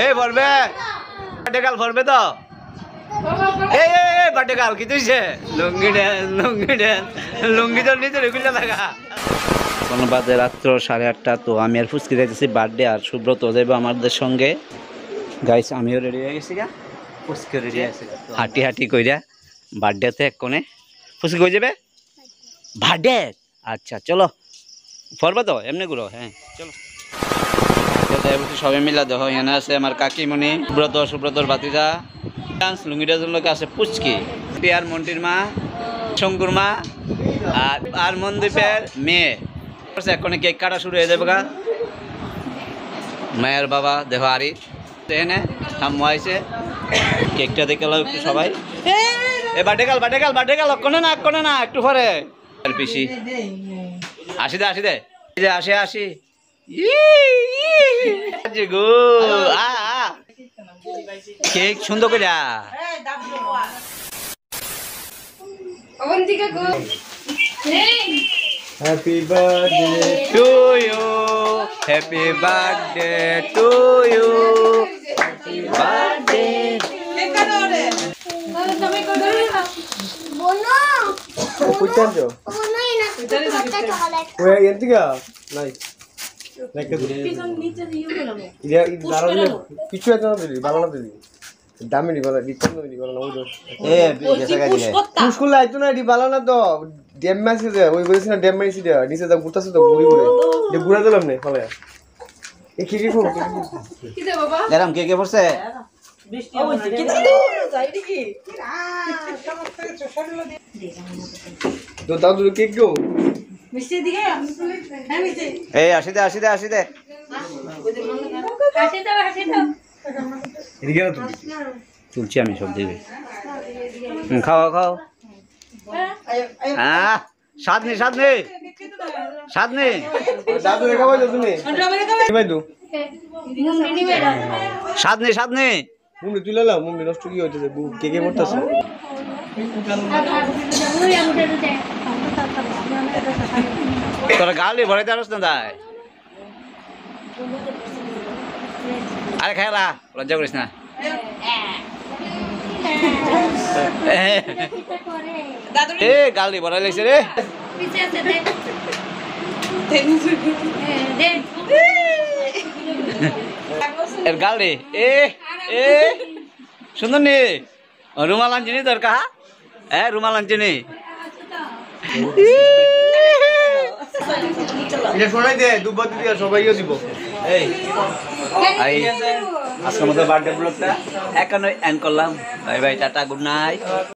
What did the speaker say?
এই ভরবে বার্থডে গাল ভরবে তো এই এই বার্থডে গাল কি তুইছে লুঙ্গি তো নিচে রেগুলা থাকা কোন বাজে রাত্র 8:30 তো আমি আর ফুচকি যাইতেছি বার্থডে আর সুব্রত যাইবো আমাদের সঙ্গে গাইস আমিও রেডি হয়ে গেছি গা ফুচকি রেডি আছে হাঁটি হাঁটি কইরা বার্থডেতে এক কোণে ফুচকি কই যাবে বার্থডে আচ্ছা চলো ফরবা তো এমনি গুলো হ্যাঁ চলো সবাই মিলা দেখো এখানে আছে আমার কাকিমণি সুব্রতর ভাতিজা ডান্স লুঙ্গিটার জন্য আছে পুচকি আর মন্টির মা শঙ্কুর মা আর মনদীপের মেয়ে এখনই কেক কাটা শুরু হয়ে যাবে গা মায়ের বাবা দেখো আরি এখানে ঠাম্মু আইছে কেকটা দেখে একটু সবাই এ বার্থডে গাল কোনে না একটু পরে পিসি আসি দে এই যে আসি কেক সুন্দর করে Happy birthday to you. Happy birthday to you. Happy birthday. Cuidado. Weh, yang tiga. Nice. Naik ke dulu. Dia dalamnya picu aja nanti, balon nanti. Dami di balon, di tengah di balon udah. biasa kayak gini. Sekolah itu nih di balon itu. Dem masih deh, woi boleh sih dem masih deh. Di sana buta sudah buri. Dia guna dalam nih, kalau ya. Kiri pun. Kita bapa. Dalam keke perse. Tuh tahu dulu kek go. Mesti দিকে হ্যাঁ মিষ্টি এই আসি দে আসি দাও এদিকে না তুমি তুলছি আমি সব দিবে খাও স্বাদ নেই দাদু রেখা ভাই তুমি ভাই দু স্বাদ নেই মুন্ডি তুলে লাও মুন্ডি নষ্ট কি হইতেছে কেকে পড়তেছে তোরা গালি ভরাইতে পারছ না তাই আরে খেলা লজ্জা করিস না এ গালি ভরাই লাগছে রে এর গালি এ সুন্দর নি রুমাল আনছিনি তোর কাহা রুমাল আনছিনি এটা শোনাই দে দুবার দিদি সবাইও দিব এই আজকের মতো বার্থডে ব্লগটা একান্ন এন্ড করলাম bye bye tata good night